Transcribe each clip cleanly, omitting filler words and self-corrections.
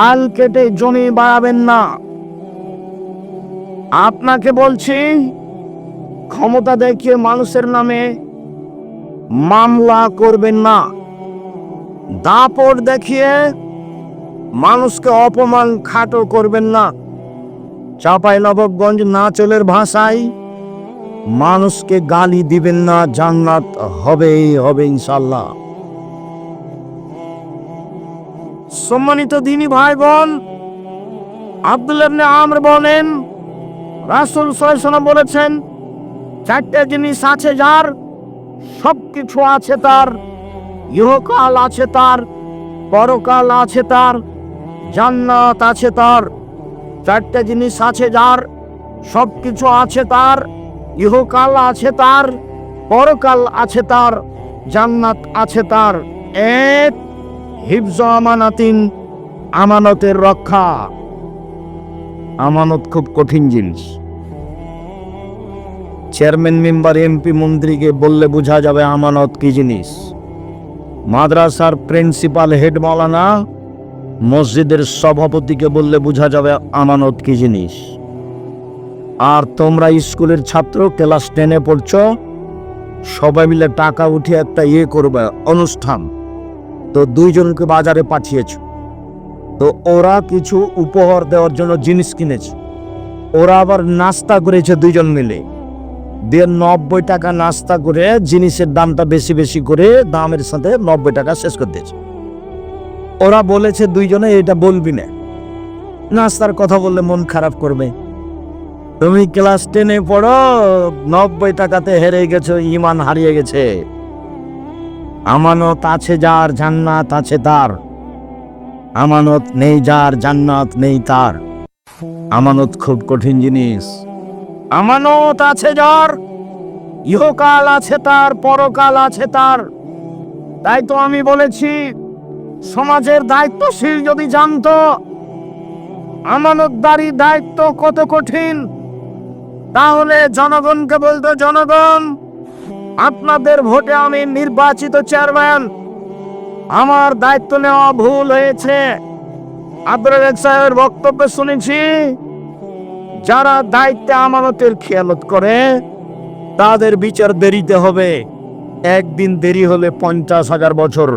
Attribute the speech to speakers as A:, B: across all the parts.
A: আল কেটে জমি বাড়াবেন না। আপনাকে বলছি, ক্ষমতা দেখিয়ে মানুষের নামে মামলা করবেন না। দাপট দেখিয়ে মানুষকে অপমান খাটো করবেন না। চাঁপাইনবাবগঞ্জ নাচলের ভাষায় মানুষকে গালি দিবেন না, জান্নাত হবেই হবে ইনশাল্লাহ। সম্মানিত দিনী ভাই বোন, আব্দুল্লাহ ইবনে আমর বলেন, রাসূল সাল্লাল্লাহু আলাইহি ওয়াসাল্লাম বলেছেন, চারটে জিনিস আছে যার, সবকিছু আছে তার, ইহকাল আছে তার, পরকাল আছে তার, জান্নাত আছে তার। চারটে জিনিস আছে যার, সবকিছু আছে তার, ইহকাল আছে তার, পরকাল আছে তার, জান্নাত আছে তার। এক, হিফজ আমানাতিন, আমানতের রক্ষা। আমানত খুব কঠিন জিনিস। চেয়ারম্যান মেম্বার এমপি মন্ত্রীকে বললে বোঝা যাবে আমানত কি জিনিস। মাদ্রাসার প্রিন্সিপাল হেড মাওলানা, মসজিদের সভাপতিকে বললে বোঝা যাবে আমানত কি জিনিস। আর তোমরা স্কুলের ছাত্র, ক্লাস 10-এ পড়ছো, সবাই মিলে টাকা উঠিয়ে একটা করবে অনুষ্ঠান, তো দুইজনকে বাজারে পাঠিয়েছ, তো ওরা কিছু উপহার দেওয়ার জন্য জিনিস কিনেছে, ওরা আবার নাস্তা করেছে দুইজন মিলে, দিয়ে 90 টাকা নাস্তা করে জিনিসের দামটা বেশি বেশি করে দামের সাথে 90 টাকা শেষ করে দিয়েছে। ওরা বলেছে দুইজনে এটা বলবি না, নাস্তার কথা বললে মন খারাপ করবে। তুমি ক্লাস 10-এ পড়ো, 90 টাকাতে হেরে গেছো, ঈমান হারিয়ে গেছে। আমানত আছে যার, জান্নাত আছে তার। আমানত নেই যার, জান্নাত নেই তার। আমানত খুব কঠিন জিনিস। আমানত আছে যার, ইহকাল আছে তার, পরকাল আছে তার। তাই তো আমি বলেছি, সমাজের দায়িত্বশীল যদি জানতো আমানতদারি দায়িত্ব কত কঠিন, তাহলে জনগণকে বলতো, জনগণ, আপনাদের ভোটে আমি নির্বাচিত চেয়ারম্যান, আমার দায়িত্ব নেওয়া ভুল হয়েছে। আব্দুর রাজ্জাক সাহেবের বক্তব্য শুনেছি, যারা দায়িত্বে আমানতের খেয়ালত করে তাদের বিচার দেরিতে হবে। একদিন দেরি হলে 50,000 বছর,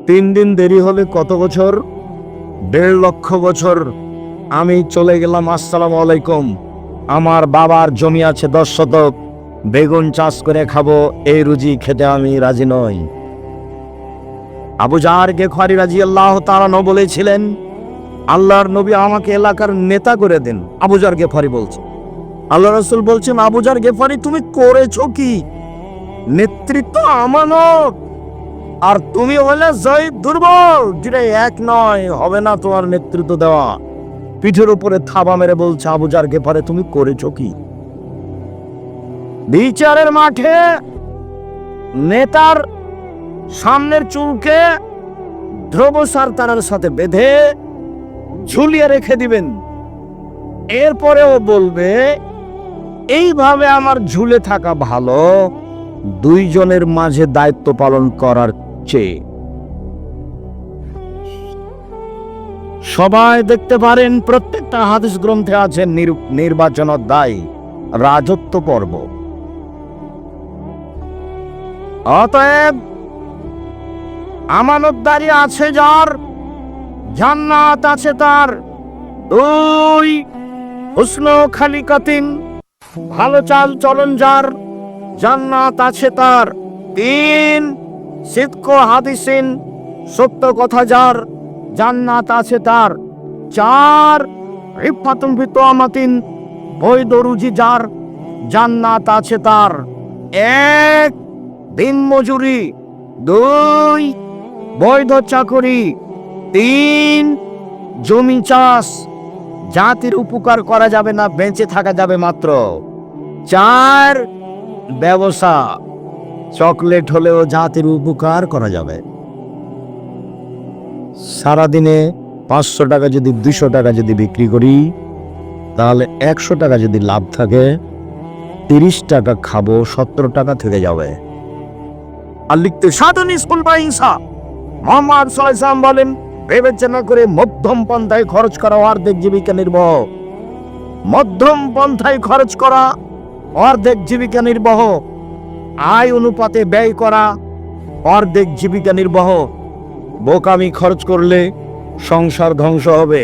A: 3 দিন দেরি হলে কত বছর? 1.5 লক্ষ বছর। আমি চলে গেলাম, আসসালামু আলাইকুম, আমার বাবার জমি আছে 10 শতক, বেগুন চাষ করে খাবো, এই রুজি খেতে আমি রাজি নই। আবু জার গেফারি রাদিয়াল্লাহু তাআলা বলেছিলেন, আল্লাহর নবী আমাকে এলাকার নেতা করে দেন। আবু জার গেফারি বলছে, আল্লাহ রাসূল বলছেন, আবু জার গেফারি তুমি করেছো কি? নেতৃত্ব আমানত, আর তুমি হলে জয়ীফ, দুর্বল, যেটা এক নয়, হবে না তোমার নেতৃত্ব দেওয়া। পিঠের উপরে থাবা মেরে বলছে, আবু জার গেফারি তুমি করেছো কি? বিচারের মাঠে নেতার সামনের চুলকে ধ্রুবসার তারার সাথে বেঁধে ঝুলিয়ে রেখে দিবেন। এরপরেও বলবে, এইভাবে আমার ঝুলে থাকা ভালো দুইজনের মাঝে দায়িত্ব পালন করার চেয়ে। সবাই দেখতে পারেন, প্রত্যেকটা হাদিস গ্রন্থে আছে নির্বাচন অধ্যায়, রাজত্ব পর্ব। অতএব আমানতদারি আছে যার, জান্নাত আছে তার। 2, হুসনু খালিকাতিন, ভালো চাল চলন যার, জান্নাত আছে তার। 3, সিদকু হাদিসিন, সত্য কথা যার, জান্নাত আছে তার। 4, ইফাতুন ফি তুমাতিন, বৈধ রুজি যার, জান্নাত আছে তার। 1, দিন মজুরি। 2, বৈধ চাকরি। 3, জমি চাষ, জাতির উপকার করা যাবে না, বেঁচে থাকা যাবে মাত্র। 4, ব্যবসা, চকলেট হলেও জাতির উপকার করা যাবে। সারাদিনে 500 টাকা যদি 200 টাকা যদি বিক্রি করি, তাহলে 100 টাকা যদি লাভ থাকে, 30 টাকা খাবো, 70 টাকা থেকে যাবে। আর লিখতে সাধন স্কুল বা হিংসা, মোহাম্মদ সাল্লাল্লাহু আলাইহি ওয়াসাল্লাম বলেন, বিবেচনা করে মধ্যম পন্থায় খরচ করা অর্ধেক জীবিকা নির্বাহ। মধ্যম পন্থায় খরচ করা অর্ধেক জীবিকা নির্বাহ। আয় অনুপাতে ব্যয় করা অর্ধেক জীবিকা নির্বাহ। বোকামি খরচ করলে সংসার ধ্বংস হবে,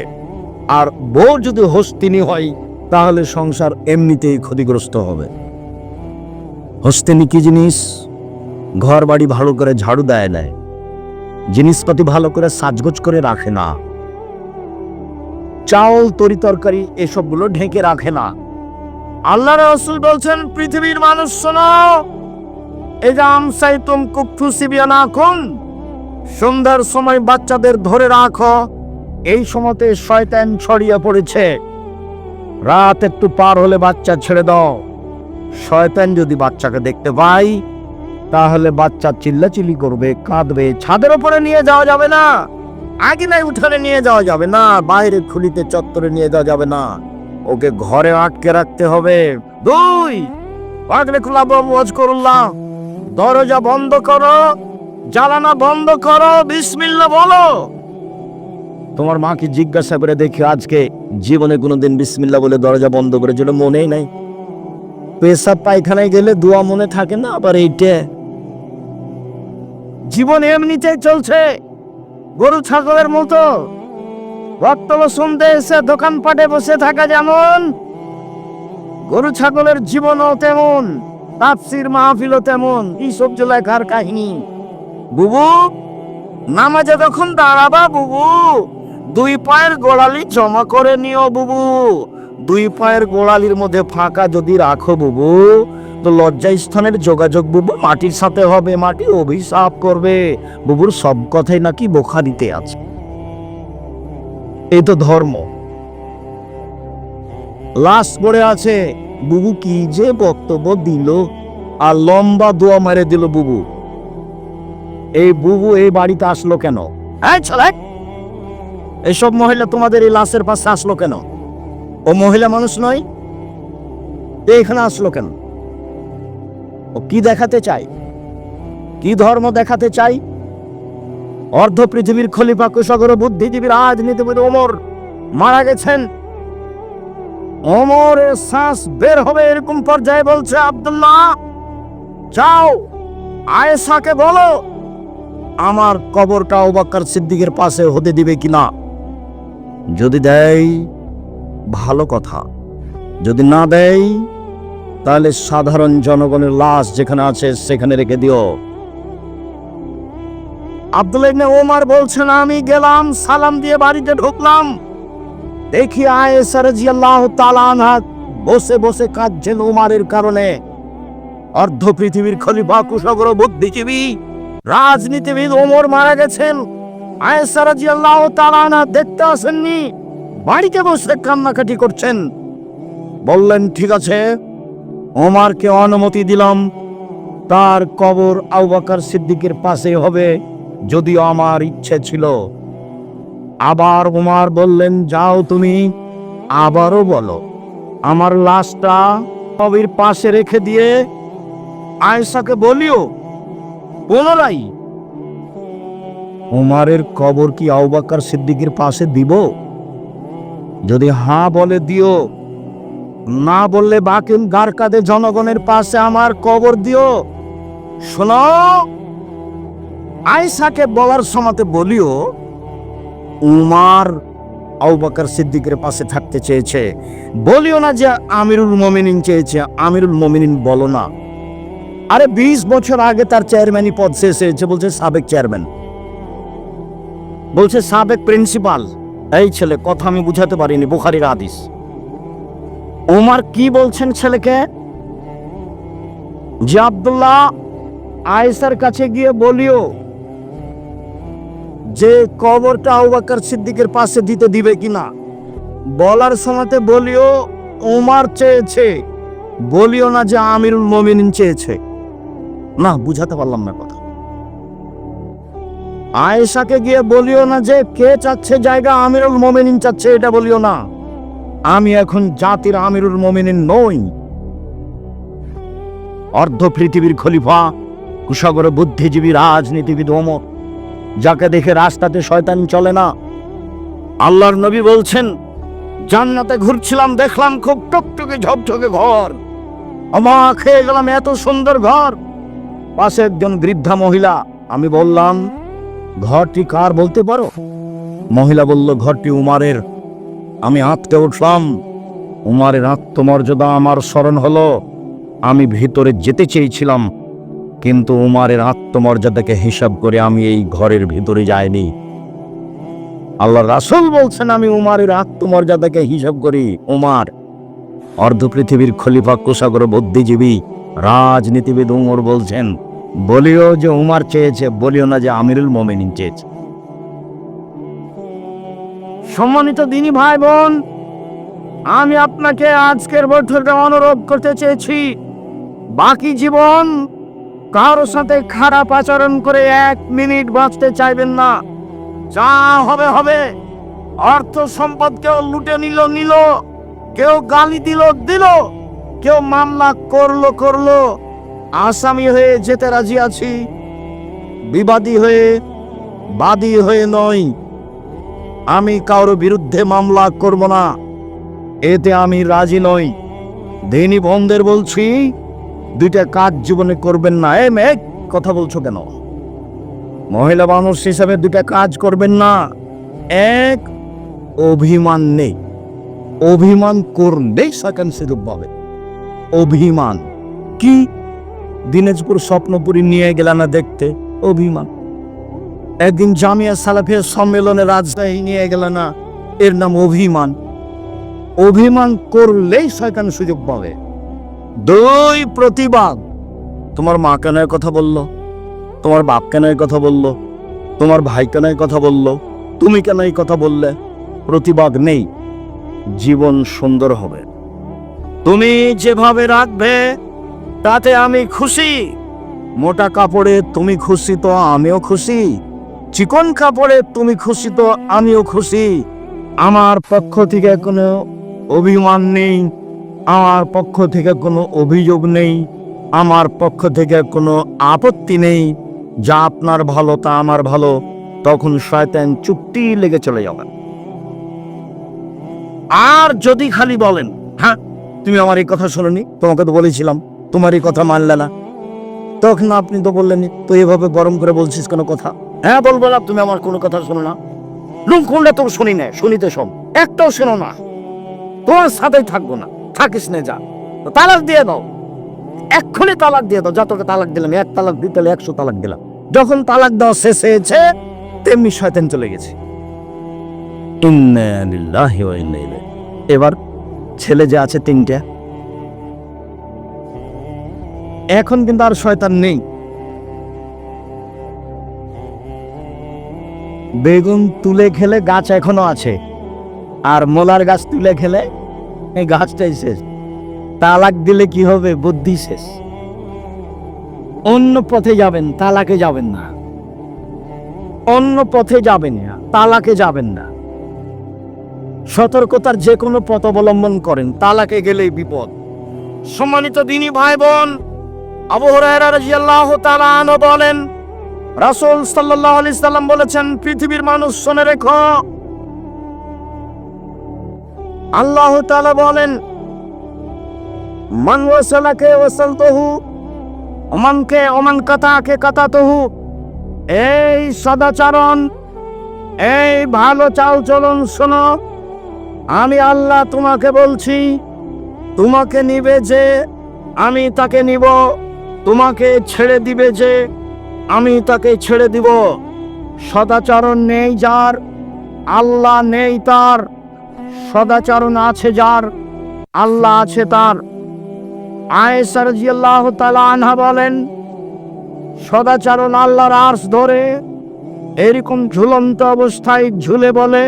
A: আর বউ যদি হস্তিনী হয় তাহলে সংসার এমনিতেই ক্ষতিগ্রস্ত হবে। হস্তিনী কি জিনিস? ঘর বাড়ি ভালো করে ঝাড়ু দেয় না, জিনিসপাতি ভালো করে সাজগোজ করে রাখে না, চাউল তরি তরকারি এসবগুলো ঢেকে রাখে না। আল্লাহ রাসূল বলছেন, পৃথিবীর মানুষ শোনো, এজামসাইতুম কুফু সিবিয়ানাকুম, সন্ধ্যার সময় বাচ্চাদের ধরে রাখো, এই সময়তে শয়তান ছড়িয়ে পড়েছে। রাত একটু পার হলে বাচ্চা ছেড়ে দাও। শয়তান যদি বাচ্চাকে দেখতে পায় তাহলে বাচ্চা চিল্লাচিল্লি করবে, কাঁদবে। ছাদের উপরে নিয়ে যাওয়া যাবে না, আঙিনায় উঠানে নিয়ে যাওয়া যাবে না, বাইরে খুলিতে চত্বরে নিয়ে যাওয়া যাবে না, ওকে ঘরে আটকে রাখতে হবে। 2, পাগলে ওয়াজ করুল্লাহ, দরজা বন্ধ করো, জ্বালানা বন্ধ করো, বিসমিল্লাহ বলো। তোমার মাকে জিজ্ঞাসা করে দেখি, আজকে জীবনে কোনোদিন বিসমিল্লাহ বলে দরজা বন্ধ করেছিল? মনেই নাই। পেশাব পায়খানায় গেলে দোয়া মনে থাকে না, আবার এইটা। জীবন এমনিতেই চলছে গরু ছাগলের মতো। বক্তব্য শুনতে এসে দোকানপাটে বসে থাকা যেমন, গরু ছাগলের জীবনও তেমন, তাফসীর মাহফিলও তেমন। এই সবজি লেখার কাহিনী। বুবু, নামাজে যখন দাঁড়াবা বুবু, 2 পায়ের গোড়ালি জমা করে নিও বুবু। 2 পায়ের গোড়ালির মধ্যে ফাঁকা যদি রাখো বুবু, তো লজ্জাস্থানের যোগাযোগ বুবু মাটির সাথে হবে, মাটি অভিশাপ করবে। বুবুর সব কথাই নাকি বুখারীতে আছে। এই তো ধর্ম। লাশ পড়ে আছে, বুবু কি যে বক্তব্য দিল, আর লম্বা দোয়া মেরে দিল বুবু। এই বুবু এই বাড়িতে আসলো কেন? এইসব মহিলা তোমাদের এই লাশের পাশে আসলো কেন? ও মহিলা মানুষ নয়? এখানে আসলো কেন? ও কি দেখাতে চাই? কি ধর্ম দেখাতে চাই? অর্ধ পৃথিবীর খলিফা, কুশাগর, বুদ্ধিজীবী, রাজনীতিবিদ ওমর মারা গেছেন। ওমরের শ্বাস বের হবে এরকম পর্যায়ে বলছে, আব্দুল্লাহ যাও আয়েশাকে বলো আমার কবরটা আবু বকর সিদ্দিকের পাশে হতে দিবে কিনা। যদি দেয় ভালো কথা, যদি না দেয় তাহলে সাধারণ জনগণের লাশ যেখানে আছে সেখানে রেখে দিও। আব্দুল্লাহ ইবনে ওমর বলছেন, আমি গেলাম, সালাম দিয়ে বাড়িতে ঢুকলাম, দেখি আয়েশা রাদিয়াল্লাহু তাআলা আনহা বসে বসে কাঁদছেন ওমরের কারণে। অর্ধ পৃথিবীর খলিফা, কুশাগর, বুদ্ধিজীবী, রাজনীতিবিদ ওমর মারা গেছেন। আয়েশা রাদিয়াল্লাহু তাআলা আনহা দেখতে আসেননি, বাড়িতে বসে কান্নাকাটি করছেন। বললেন, ঠিক আছে, ওমরকে অনুমতি দিলাম, তার কবর আবু বকর সিদ্দিকের পাশে হবে, যদিও আমার ইচ্ছে ছিল। আবার ওমর বললেন, যাও তুমি আবারও বলো আমার লাশটা কবরের পাশে রেখে দিয়ে আয়েশাকে বলিও পুনরায় ওমরের কবর কি আবু বকর সিদ্দিকের পাশে দিব? যদি হ্যাঁ বলে দিও, না বললে বাকি গার কাঁধে জনগণের পাশে আমার কবর দিও। শোনো, আয়েশাকে বলার সময়তে বলিও উমর আবু বকর সিদ্দিকের পাশে থাকতে চেয়েছে। বলিও না যে আমিরুল মুমিনিন চেয়েছে, আমিরুল মুমিনিন বলো না। আরে 20 বছর আগে তার চেয়ারম্যানই পদ শেষ হয়েছে, বলছে সাবেক চেয়ারম্যান, বলছে সাবেক প্রিন্সিপাল। এই ছেলে, কথা আমি বুঝাতে পারিনি, বুখারীর হাদিস। ওমর কি বলছেন ছেলেকে? যে আব্দুল্লাহ আয়েশার কাছে গিয়ে বলিও যে কবরটা আবু বকর সিদ্দিকের পাশে দিতে দিবে কিনা। বলার সময়তে বলিও ওমর চেয়েছে, বলিও না যে আমিরুল মুমিনিন চেয়েছে। না, বুঝাতে পারলাম না কথা। আয়েশাকে গিয়ে বলিও না যে কে চাচ্ছে জায়গা, আমিরুল মুমিনিন চাচ্ছে, এটা বলিও না। আমি এখন জাতির আমিরুল মুমিনিন নই। অর্ধ পৃথিবীর খলিফা, কুশাগর, বুদ্ধিজীবী, রাজনীতিবিদ ওমর যাকে দেখে রাস্তাতে শয়তান চলে না। আল্লাহর নবী বলছেন, জান্নাতে ঘুরছিলাম, দেখলাম খুব টকটকে ঝকঝকে ঘর, অবাক হয়ে গেলাম, এত সুন্দর ঘর। পাশে একজন বৃদ্ধা মহিলা। আমি বললাম, ঘরটি কার বলতে পারো? মহিলা বলল, ঘরটি উমারের। আমি আঁতকে উঠলাম। উমারের আত্মমর্যাদা আমার স্মরণ হলো। আমি ভিতরে যেতে চেয়েছিলাম, কিন্তু উমারের আত্মমর্যাদাকে হিসাব করে আমি এই ঘরের ভিতরে যাইনি। আল্লাহ রাসূল বলছেন, আমি উমারের আত্মমর্যাদাকে হিসাব করি। উমার অর্ধ পৃথিবীর খলিফা, কোষাগর, বুদ্ধিজীবী, রাজনীতিবিদ উমর বলছেন, বলিও যে উমার চেয়েছে, বলিও না যে আমিরুল মোমিনিন চেয়েছে। সম্মানিত দিনী ভাই বোন, আমি আপনাকে আজকের বৈঠকে অনুরোধ করতে চেয়েছি, বাকি জীবন কারোর সাথে খারাপ আচরণ করে 1 মিনিট বাঁচতে চাইবেন না। যা হবে হবে। অর্থ সম্পদ কেউ লুটে নিল, কেউ গালি দিল, কেউ মামলা করলো। আসামি হয়ে যেতে রাজি আছি, বিবাদী হয়ে, বাদী হয়ে নয়। আমি কারোর বিরুদ্ধে মামলা করব না, এতে আমি রাজি নই। দিনী বোনদের বলছি, 2টা কাজ জীবনে করবেন না। মেয়ে, কথা বলছো কেন? মহিলা মানুষ হিসাবে 2টা কাজ করবেন না। 1, অভিমান নেই। অভিমান করলেই শয়তান সুযোগ পাবে। অভিমান কি? দিনাজপুর স্বপ্নপুরী নিয়ে গেল না দেখতে, অভিমান। একদিন জামিয়া সালাফিয়া সম্মেলনে রাজশাহী নিয়ে গেল না, এর নাম অভিমান। অভিমান করলেই শয়তান সুযোগ পাবে। 2, প্রতিবাদ। তোমার মা কেন এই কথা বললো? তোমার বাপ কেন এই কথা বললো? তোমার ভাই কেন এই কথা বললো? তুমি কেন এই কথা বললে? প্রতিবাদ নেই, জীবন সুন্দর হবে। তুমি যেভাবে রাখবে তাতে আমি খুশি। মোটা কাপড়ে তুমি খুশি তো আমিও খুশি, চিকন কাপড়ে তুমি খুশি তো আমিও খুশি। আমার পক্ষ থেকে কোনো অভিমান নেই, আমার পক্ষ থেকে কোনো অভিযোগ নেই, আমার পক্ষ থেকে কোনো আপত্তি নেই। যা আপনার ভালো তা আমার ভালো। তখন শয়তান চুপটি লেগে চলে যাবেন। আর যদি খালি বলেন, হ্যাঁ তুমি আমার এই কথা শোনোনি, তোমাকে তো বলেছিলাম, তোমার এই কথা মানলে না, তখন আপনি তো বললেন, তো এভাবে গরম করে বলছিস কোনো কথা? হ্যাঁ বলবো না, তুমি আমার কোনো কথা শোনো না। লুম করলে তো শুনি না, শুনিতে সব, একটাও শোনো না। তোমার সাথেই থাকবো না, থাকিস না, যা। তালাক দিয়ে দাও, এক্ষুনি তালাক দিয়ে দাও। যা তোকে তালাক দিলাম, 1 তালাক দিতে 100 তালাক দিলাম। যখন তালাক দেওয়া শেষ হয়েছে, তেমনি শয়তান চলে গেছে। ইন্না লিল্লাহি ওয়া ইন্না ইলাইহি। এবার ছেলে যে আছে 3টা, এখন কিন্তু আর শয়তান নেই। বেগুন তুলে খেলে গাছ এখনো আছে, আর মোলার গাছ তুলে খেলে এই গাছটাই শেষ। তালাক দিলে কি হবে? বুদ্ধি শেষ। অন্য পথে যাবেন, তালাকে যাবেন না। অন্য পথে যাবেন না, তালাকে যাবেন না। সতর্কতার যে কোনো পথ অবলম্বন করেন, তালাকে গেলেই বিপদ। সম্মানিত দিনী ভাই বোন, আবু হুরায়রা রাদিয়াল্লাহু তাআলা আনহু বলেন, রাসূল সাল্লাল্লাহু আলাইহি সাল্লাম বলেছেন, পৃথিবীর মানুষ শুনে রেখো, আল্লাহ তাআলা বলেন, মান ওয়াসালাকে ওয়াসালতুহু, ওমান কাতাকে কাতাতুহু। এই সদাচরণ, এই ভালো চাল চলন শোনো, আমি আল্লাহ তোমাকে বলছি, তোমাকে নিবে যে আমি তাকে নিব, তোমাকে ছেড়ে দিবে যে আমি তাকে ছেড়ে দিব। সদাচরণ নেই যার, আল্লাহ নেই তার। সদাচরণ আছে যার, আল্লাহ আছে তার। আয়েশা রাদিয়াল্লাহু তাআলা আনহা বলেন, সদাচরণ আল্লাহর আরশ ধরে এরকম ঝুলন্ত অবস্থায় ঝুলে বলে,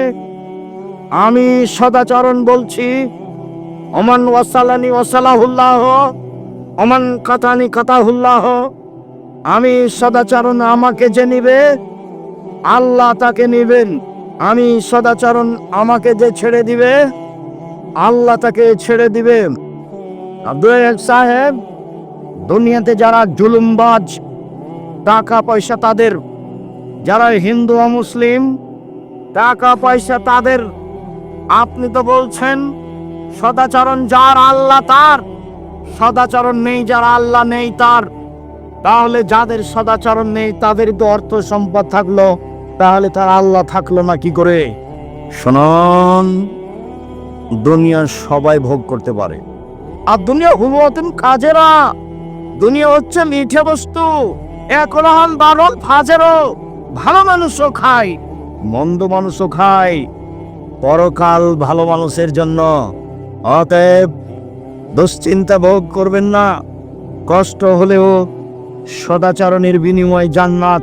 A: আমি সদাচরণ বলছি, ওমান ওয়াসালানি ওয়াসালাহুল্লাহ, ওমান কাতানি কাতাহুল্লাহ। আমি সদাচরণ, আমাকে যে নিবে আল্লাহ তাকে নিবেন। আমি সদাচরণ, আমাকে যে ছেড়ে দিবে আল্লাহ তাকে ছেড়ে দিবে। আব্দুল সাহেব, দুনিয়াতে যারা জুলুমবাজ, টাকা পয়সা তাদের, যারা হিন্দু ও মুসলিম, টাকা পয়সা তাদের। আপনি তো বলছেন সদাচরণ যার আল্লাহ তার, সদাচরণ নেই যার আল্লাহ নেই তার। তাহলে যাদের সদাচরণ নেই তাদের তো অর্থ সম্পদ থাকলো, তাহলে তার আল্লাহ থাকলো না কি করে? শুনুন, দুনিয়া সবাই ভোগ করতে পারে, আর দুনিয়া হুবতেন কাজেরা। দুনিয়া হচ্ছে মিঠে বস্তু, একরহন বারণ ফাজেরও। ভালো মানুষও খায়, মন্দ মানুষও খায়, পরকাল ভালো মানুষের জন্য। অতএব দুশ্চিন্তা ভোগ করবেন না। কষ্ট হলেও সদাচরণের বিনিময় জান্নাত,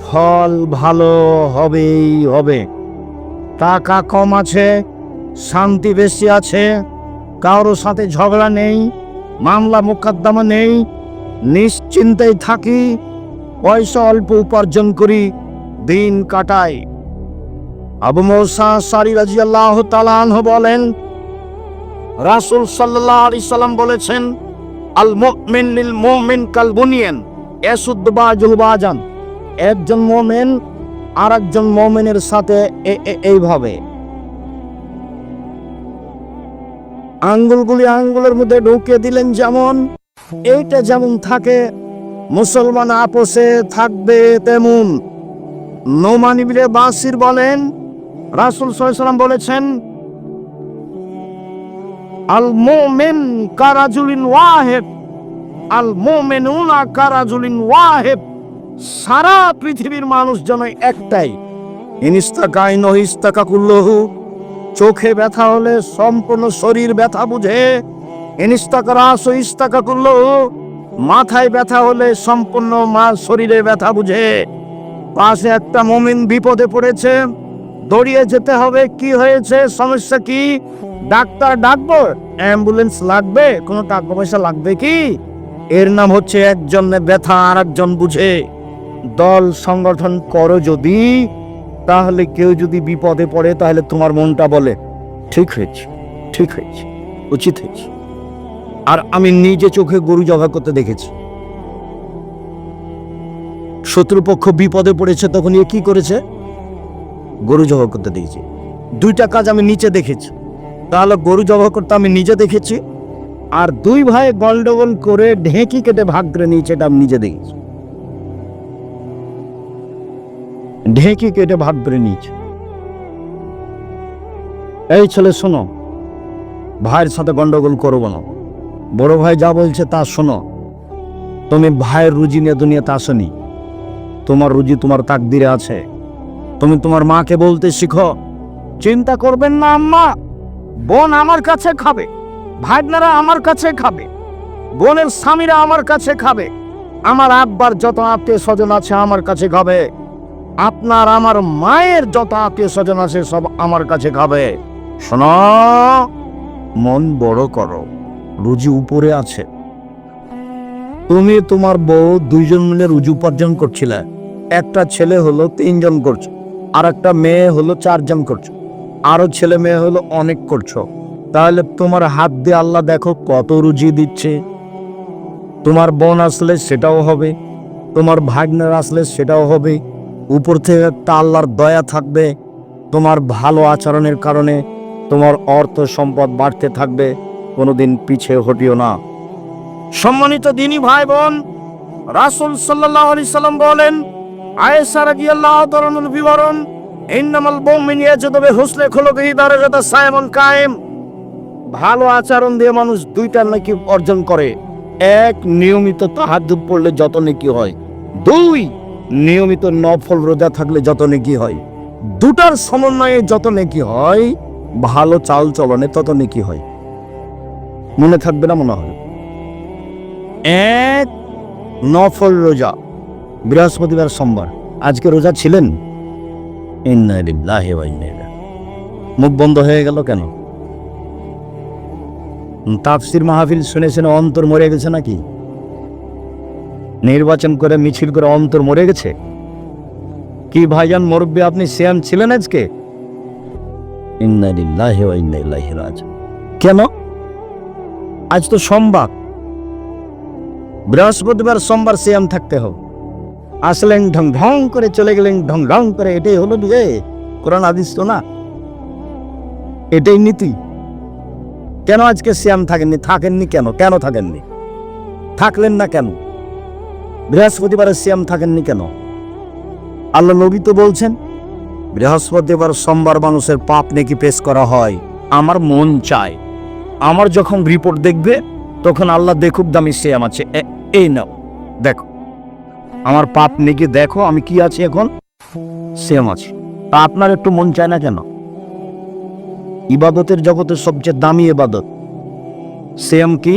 A: ফল ভালো হবেই হবে। টাকা কম আছে, শান্তি বেশি আছে, কারো সাথে ঝগড়া নেই, মামলা মোকদ্দমা নেই, নিশ্চিন্তায় থাকি, পয়সা অল্প উপার্জন করি, দিন কাটাই। আবু মুসা আশআরী রাদিয়াল্লাহু তাআলা আনহু বলেন, রাসূল সাল্লাল্লাহু আলাইহি সাল্লাম বলেছেন, আল মুমিন লিল মুমিন কাল বুনিয়ান ইয়াসুদ্দু বাযুহু বাযান। একজন মুমিন আরেকজন মুমিনের সাথে এইভাবে আঙ্গুলগুলি আঙ্গুলের মধ্যে ঢুকিয়ে দিলেন, যেমন এইটা যেমন থাকে মুসলমান আপোষে থাকবে তেমন। নোমান ইবনে বাসির বলেন, রাসূল সাল্লাল্লাহু আলাইহি সাল্লাম বলেছেন, আল মুমিন কারাজুলিন ওয়াহিদ, আল মুমিনুনা কারাজুলিন ওয়াহিদ। সারা পৃথিবীর মানুষ যেন একটাই। ইনিস্তাকাই নহিস্তাকা কুল্লহু। চোখে ব্যথা হলে সম্পূর্ণ শরীর ব্যথা বুঝে। ইনিস্তাকারাস ইস্তাকা কুল্লহু। মাথায় ব্যথা হলে সম্পূর্ণ শরীরে ব্যথা বুঝে। পাশে একটা মুমিন বিপদে পড়েছে, দৌড়িয়ে যেতে হবে। কি হয়েছে, সমস্যা কি? ডাক্তার ডাকবো? অ্যাম্বুলেন্স লাগবে? কোনো টাকা পয়সা লাগবে কি? এর নাম হচ্ছে একজনের ব্যথা আর একজন বুঝে। দল সংগঠন করো যদি, তাহলে কেউ যদি বিপদে পড়ে তাহলে তোমার মনটা বলে ঠিক হয়েছে, ঠিক হয়েছে, উচিত হয়েছে। আর আমি নিজে চোখে গরু জবাই করতে দেখেছি। শত্রুপক্ষ বিপদে পড়েছে, তখন এ কি করেছে? গরু জবাই করতে দেখেছি। দুইটা কাজ আমি নিচে দেখেছি। তাহলে গরু জবাই করতে আমি নিজে দেখেছি, আর দুই ভাই গন্ডগোল করে ঢেঁকি কেটে ভাগ করে নিয়েছে, এটা আমি নিজে দেখেছি। ঢেঁকি কেটে ভাগ করে নিয়েছে। এই ছেলে শোনো, ভাইয়ের সাথে গন্ডগোল করবো না। বড় ভাই যা বলছে তা শোনো। তুমি ভাইয়ের রুজি নিয়ে দুনিয়াতে আসনি, তোমার রুজি তোমার তাকদিরে আছে। তুমি তোমার মাকে বলতে শিখো, চিন্তা করবেন না আম্মা, বোন আমার কাছে খাবে, ভাইনারা আমার কাছে খাবে, বোনের স্বামীরা আমার কাছে খাবে, আমার আব্বার যত আত্মীয় স্বজন আছে আমার কাছে খাবে, আপনার আমার মায়ের যত আত্মীয় স্বজন আছে সব আমার কাছে খাবে। শোনো, মন বড় করো, রুজি উপরে আছে। তুমি তোমার বউ দুইজন মিলে রুজি উপার্জন করছিলে। একটা ছেলে হলো 3 জন করছো, আর একটা মেয়ে হলো 4 জন করছো, আরো ছেলে মেয়ে হলো অনেক করছো। তাহলে তোমার হাত দিয়ে আল্লাহ দেখো কত রুজি দিচ্ছে। তোমার বোন আসলে সেটাও হবে, তোমার ভাগ্নের আসলে সেটাও হবে। উপর থেকে একটা আল্লাহর দয়া থাকবে। তোমার ভালো আচরণের কারণে তোমার অর্থ সম্পদ বাড়তে থাকবে। কোনোদিন পিছিয়ে হটিও না। সম্মানিত দিনী ভাই বোন, রাসূল সাল্লাল্লাহু আলাইহি সাল্লাম বলেন, আয়েশা রাদিয়াল্লাহু তাআলার বিবরণ, ইন্নামাল মুমিনু ইয়াজুদু বিহুসনি খুলুকিহি দারাজাতা সায়মুন কায়েম। ভালো আচরণ দিয়ে মানুষ দুইটা নেকি অর্জন করে। এক, নিয়মিত তাহাজ্জুদ পড়লে যত নেকি হয়। 2, নিয়মিত নফল রোজা থাকলে যত নেকি হয়। দুটার সমন্বয়ে যত নেকি হয়, ভালো চাল চলনে তত নেকি হয়। মনে থাকবে না মনে হয়? এক, নফল রোজা, বৃহস্পতিবার সোমবার। আজকে রোজা ছিলেন? ইন্না লিল্লাহি ওয়া ইন্না ইলাইহি। মুখ বন্ধ হয়ে গেল কেন? তাফসির মাহফিল শুনেছেন অন্তর মরে গেছে নাকি? নির্বাচন করে মিছিল করে অন্তর মরে গেছে কি? ভাইজান মুরব্বী, আপনি সিয়াম ছিলেন আজকে? ইন্না লিল্লাহি ওয়া ইন্না ইলাইহি রাজিউন। কেন? আজ তো সোমবার, বৃহস্পতিবার সোমবার সিয়াম থাকতে হবে। আসলেন ঢং ঢং করে চলে গেলেন ঢং ঢং করে, এটাই হলো যে কোরআন হাদিস তো না, এটাই নীতি। কেন আজকে সিয়াম থাকেননি? থাকেননি কেন? কেন থাকেননি? থাকলেন না কেন? বৃহস্পতিবারে সিয়াম থাকেননি কেন? আল্লাহ নবী তো বলছেন বৃহস্পতিবার সোমবার মানুষের পাপ নেকি পেশ করা হয়। আমার মন চায় আমার যখন রিপোর্ট দেখবে তখন আল্লাহ দেখুক দামি সিয়াম আছে, এই নাও দেখো আমার পাপ নেকি, দেখো আমি কি আছি এখন, সিয়াম আছে। তা আপনার একটু মন চায় না কেন? ইবাদতের জগতের সবচেয়ে দামি ইবাদত সিয়াম। কি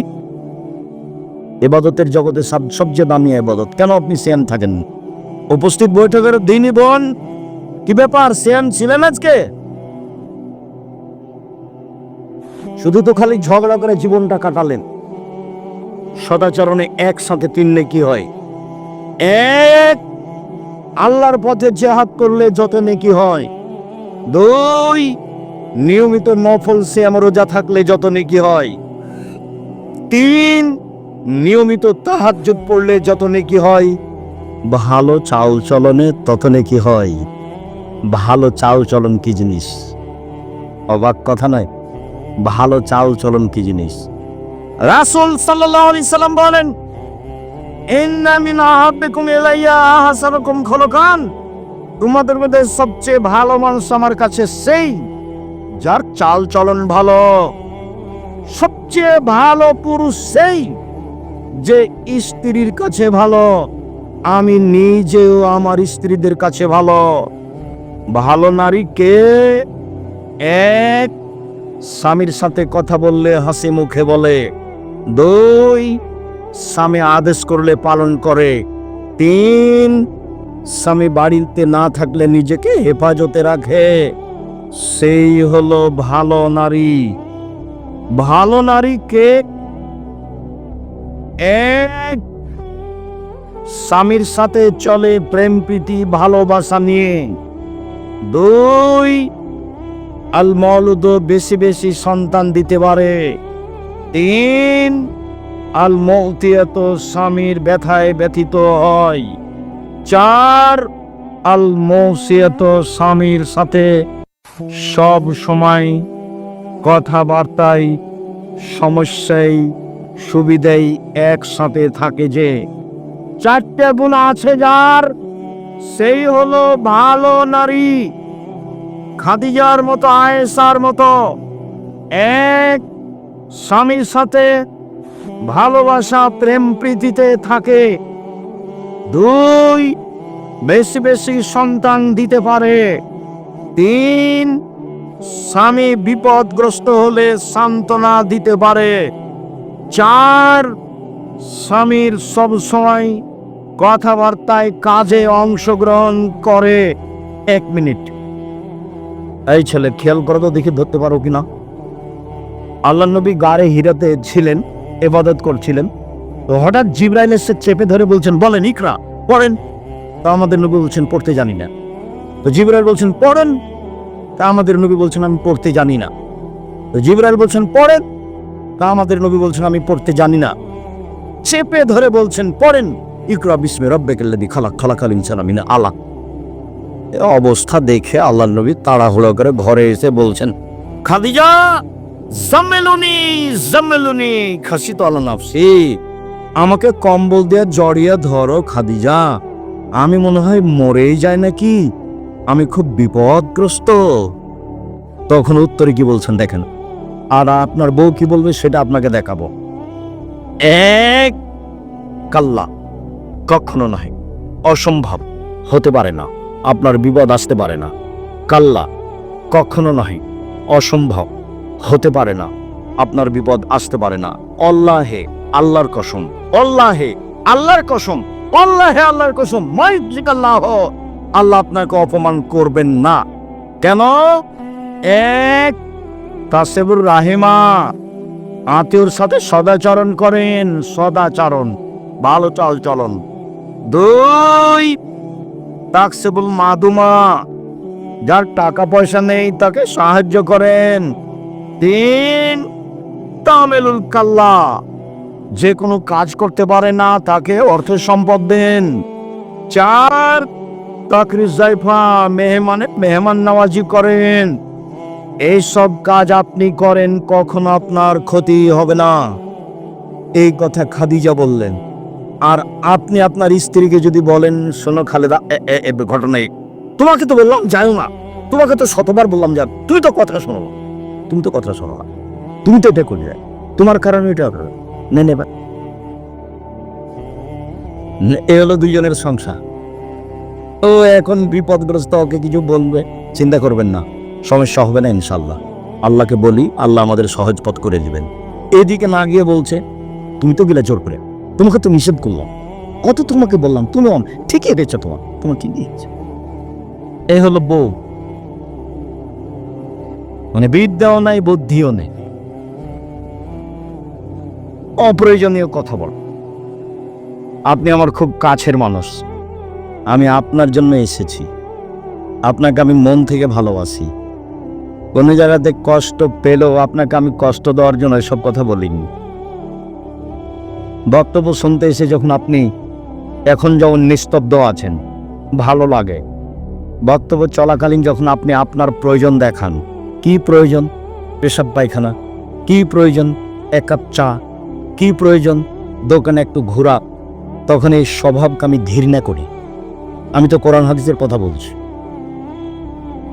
A: ইবাদতের জগতে সবচেয়ে দামি ইবাদত, কেন আপনি সিয়াম থাকেন? উপস্থিত বৈঠকের দিনই বোন, কি ব্যাপার, সিয়াম ছিলেন আজকে? শুধু তো খালি ঝগড়া করে জীবনটা কাটালেন। সদাচরণে একসাথে 3 নেকি হয়। 1, আল্লাহর পথে জিহাদ করলে যত নেকি হয়। 2, নিয়মিত নফল সিয়াম রোজা থাকলে যত নেকি হয়। 3, নিয়মিত তাহাজ্জুদ পড়লে যত নেকি হয়। ভালো চাল চলনে তত নেকি হয়। ভালো চাল চলন কি জিনিস? অবাক কথা নয়। ভালো চাল চলন কি জিনিস? রাসূল সাল্লাল্লাহু আলাইহি সাল্লাম বলেন, ইন্না মিন আহাব্বিকুম ইলাইয়া আহসানুকুম খুলুকান, তোমাদের মধ্যে সবচেয়ে ভালো মানুষ আমার কাছে সেই যার চাল চলন ভালো। সবচেয়ে ভালো পুরুষ সেই যে স্ত্রীর কাছে ভালো। আমি নিজেও আমার স্ত্রীদের কাছে ভালো। ভালো নারী কে? 1, স্বামীর সাথে কথা বললে হাসি মুখে বলে। 2, স্বামী আদেশ করলে পালন করে। 3, স্বামী বাড়িতে না থাকলে নিজেকে হেফাজতে রাখে। সেই হলো ভালো নারী। ভালো নারী কে? 1, স্বামীর সাথে চলে প্রেম প্রীতি ভালোবাসা নিয়ে। 2, আল মওলুদ বেশি বেশি সন্তান দিতে পারে। 3, আল মৌতিয়াত স্বামীর ব্যথায় ব্যথিত হয়। 4, আল মৌসিয়াত স্বামীর সাথে সব সময় কথাবার্তায় সমস্যায় সুবিধায় একসাথে থাকে। যে 4টে গুণ আছে যার, সেই হলো ভালো নারী। খাদিজার মতো, আয়েশার মতো। 1, স্বামীর সাথে ভালোবাসা প্রেম প্রীতিতে থাকে। 2, বেশি বেশি সন্তান দিতে পারে। 3, স্বামী বিপদগ্রস্ত হলে সান্ত্বনা দিতে পারে। 4, স্বামীর সব সময় কথাবার্তায় কাজে অংশগ্রহণ করে। 1 মিনিট, এই ছেলে খেয়াল করো তো দেখি ধরতে পারো কিনা। আল্লাহ নবী গারে হিরাতে ছিলেন, ইবাদত করছিলেন। তো হঠাৎ জিবরাইল এসে চেপে ধরে বলছেন, বলেন ইকরা, পড়েন। তা আমাদের নবী বলছেন পড়তে জানি না। তো জিবরাইল বলছেন পড়েন। তা আমাদের নবী বলছেন আমি পড়তে জানি না। তো জিবরাইল বলছেন পড়েন। তা আমাদের নবী বলছেন আমি পড়তে জানি না। চেপে ধরে বলছেন পড়েন, ইকরা বিসমি রাব্বিকাল্লাযী খালাক, খালাকাল ইনসানা মিন আলাক। অবস্থা দেখে আল্লাহর নবী তাড়াহুড়ো করে ঘরে এসে বলছেন, খাদিজা জাম্মিলুনি জাম্মিলুনি খাশিতু আলা নাফসি, আমাকে কম্বল দিয়ে জড়িয়ে ধরো খাদিজা, আমি মনে হয় মরেই যায় নাকি, আমি খুব বিপদগ্রস্ত। তখন উত্তরে কি বলছেন দেখেন, আর আপনার বউ কি বলবে সেটা আপনাকে দেখাবো। 1, কাল্লা, কখনো নয়, অসম্ভব, হতে পারে না, আপনার বিপদ আসতে পারে না। কাল্লা, কখনো নয়, অসম্ভব, হতে পারে না, আপনার বিপদ আসতে পারে না। আল্লাহে, আল্লাহর কসম, আল্লাহে, আল্লাহর কসম, আল্লাহে, আল্লাহর কসম, মাইজিকাল্লাহ, আল্লাহ আপনাকে অপমান করবেন না। কেন? 1, তাসেবুর রাহিমা, আত্মীয়র সাথে সদাচরণ করেন, সদাচরণ, ভালো চাল চলন। 2, তাকসিবুল মাদুমা, যার টাকা পয়সা নেই তাকে সাহায্য করেন। 3, তামেলুল কাল্লা, যে কোনো কাজ করতে পারে না তাকে অর্থ সম্পদ দেন। 4 তাকরির জাইফা মেহমান নওয়াজি করেন। এইসব কাজ আপনি করেন, কখনো আপনার ক্ষতি হবে না। এই কথা খাদিজা বললেন। আর আপনি আপনার স্ত্রীকে যদি বলেন, শোনো খালেদা, ঘটনা তোমাকে তো বললাম যাও না, তোমাকে তো শতবার বললাম যা, তুমি তো কথা শোনো না, তুমি তো কথা শোনো না, তুমি তো এটা করলে, তোমার কারণে এটা নেবা। এ হলো দুইজনের সংসার। ও এখন বিপদগ্রস্ত, ওকে কিছু বলবে, চিন্তা করবেন না, সমস্যা হবে না ইনশাল্লাহ। আল্লাহকে বলি, আল্লাহ আমাদের সহজ পথ করে দিবেন। এদিকে না গিয়ে বলছে, তুমি তো গেলে জোর করে, তোমাকে তো নিষেধ করলাম, কত তোমাকে বললাম, তুমি ঠিকই রেখেছো, তোমার কি দিয়েছে। এই হলো বউ, মানে বিদ্যাও নাই বুদ্ধিও নেই, অপ্রয়োজনীয় কথা বল। আপনি আমার খুব কাছের মানুষ, আমি আপনার জন্য এসেছি, আপনাকে আমি মন থেকে ভালোবাসি। কোনো জায়গাতে কষ্ট পেলেও আপনাকে আমি কষ্ট দেওয়ার জন্য এসব কথা বলিনি। বক্তব্য শুনতে এসে যখন আপনি এখন যখন নিস্তব্ধ আছেন, ভালো লাগে। বক্তব্য চলাকালীন যখন আপনি আপনার প্রয়োজন দেখান, কি প্রয়োজন, পেশাব পায়খানা, কি প্রয়োজন, এক কাপ চা, কি প্রয়োজন, দোকানে একটু ঘোরা, তখন এই স্বভাবকে আমি ঘৃণা করি। আমি তো কোরআন হাদিসের কথা বলছি,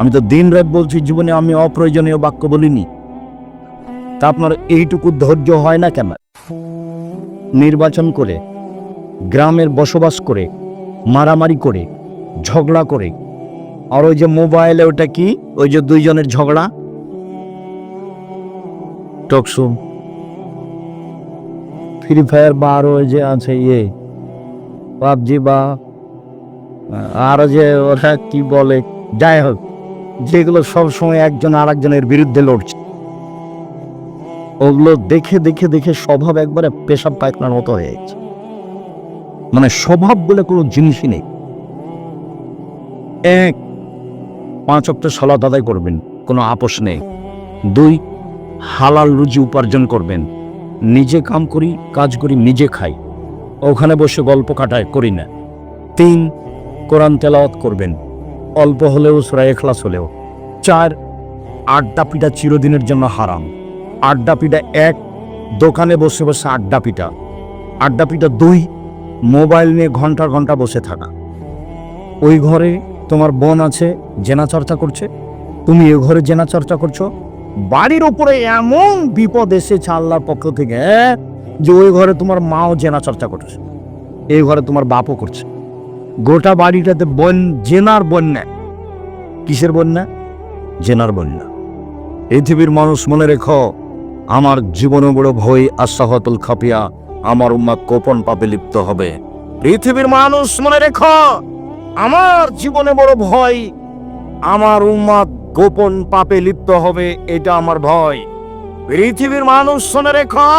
A: আমি তো দিন রাত বলছি, জীবনে আমি অপ্রয়োজনীয় বাক্য বলিনি। তা আপনার এইটুকু ধৈর্য হয় না কেন? নির্বাচন করে, গ্রামের বসবাস করে, মারামারি করে, ঝগড়া করে, আর ওই যে মোবাইলে ওটা কি, ওই যে দুইজনের ঝগড়া, টকশো, ফ্রি ফায়ার বা আরো যে আছে পাবজি বা আরো যে ওরা কি বলে, যাই হোক, যেগুলো সবসময় একজন আর একজনের বিরুদ্ধে লড়ছে, ওগুলো দেখে দেখে দেখে স্বভাব একবারে পেশাব পায়খানার মতো হয়ে গেছে। মানে স্বভাব বলে কোনো জিনিসই নেই। 1 5 ওয়াক্ত সালাত আদায় করবেন, কোনো আপোষ নেই। 2 হালাল রুজি উপার্জন করবেন, নিজে কাজ করি নিজে খাই, ওখানে বসে গল্প কাটায় করি না। 3 কোরআন তেলাওয়াত করবেন, অল্প হলেও সূরা ইখলাস হলেও। 4 আড্ডা পিটা চিরদিনের জন্য হারাম। আড্ডা পিটা 1 দোকানে বসে বসে আড্ডা পিটা। আড্ডা পিটা 2 মোবাইল নিয়ে ঘন্টার ঘন্টা বসে থাকা। ওই ঘরে তোমার বোন আছে, জেনা চর্চা করছে, তুমি এ ঘরে জেনা চর্চা করছো। বাড়ির ওপরে এমন বিপদ এসেছে আল্লাহর পক্ষ থেকে যে ওই ঘরে তোমার মাও জেনা চর্চা করছে, এই ঘরে তোমার বাপও করছে। গোটা বাড়িটাতে জেনার বন্যা। কিসের বন্যা? জেনার বন্যা। পৃথিবীর মানুষ মনে রেখো, আমার জীবনে বড় ভয় আসাহতুল খাফিয়া, আমার উম্মাহ গোপন পাপে লিপ্ত হবে। পৃথিবীর মানুষ মনে রেখো, আমার জীবনে বড় ভয়, আমার উম্মাহ গোপন পাপে লিপ্ত হবে, এটা আমার ভয়। পৃথিবীর মানুষ শুনে রেখো,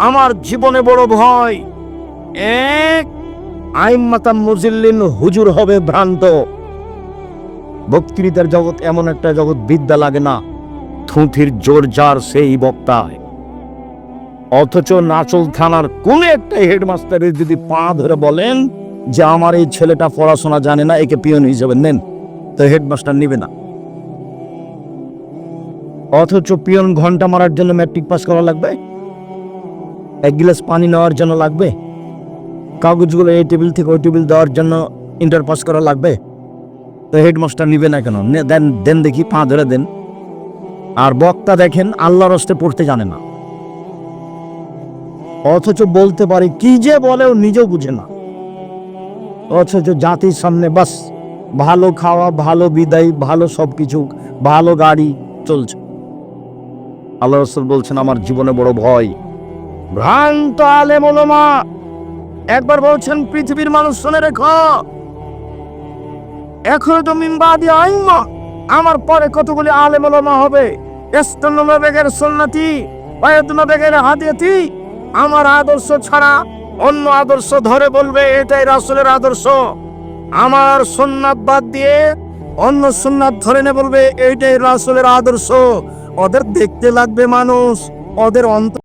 A: আমার জীবনে বড় ভয়, 1 আইম্মাতাম মুজিল্লিন, হুজুর হবে ভ্রান্ত। বক্তৃতার জগৎ এমন একটা জগৎ, বিদ্যা লাগে না, থুথির জোর যার সেই বক্তায়। অথচ নাচল থানার কোন একটা হেডমাস্টারের যদি পা ধরে বলেন যে আমার এই ছেলেটা পড়াশোনা জানে না, একে পিয়ন হিসেবে নেন, তো হেডমাস্টার নিবে না। অথচ পিয়ন ঘন্টা মারার জন্য ম্যাট্রিক পাস করা লাগবে, 1 গ্লাস পানি নেওয়ার জন্য লাগবে, কাগজগুলো এই টেবিল থেকে ওই টেবিল দেওয়ার জন্য ইন্টার পাস করা লাগবে, তো হেডমাস্টার নিবে না কেন? দেন দেখি, পা ধরে দেন। আর বক্তা দেখেন আল্লাহর রাস্তায় পড়তে জানে না, অথচ বলতে পারে, কি যে বলেও নিজেও বুঝে না। অথচ জাতির সামনে বাস ভালো খাওয়া, ভালো বিদায়, ভালো সবকিছু, ভালো গাড়ি চলছে। আল্লাহ রাসূল বলছেন, আমার জীবনে বড় ভয়। ভ্রান্ত আলেম ওলামা একবার বলছেন, পৃথিবীর মানুষ শুনে রেখো, এখন তো মিনবাদি আইম্মা, আমার পরে কতগুলি আলেম ওলামা হবে, ইসলামে বেগের সুন্নতি ওয়ায়াদুনা বেগের হাদিয়াতি, আমার আদর্শ ছাড়া অন্য আদর্শ ধরে বলবে এটাই রাসূলের আদর্শ, আমার সুন্নাত বাদ দিয়ে অন্য সুন্নাত ধরে নে বলবে এইটাই রাসূলের আদর্শ। ওদের দেখতে লাগবে মানুষ, ওদের অন্তর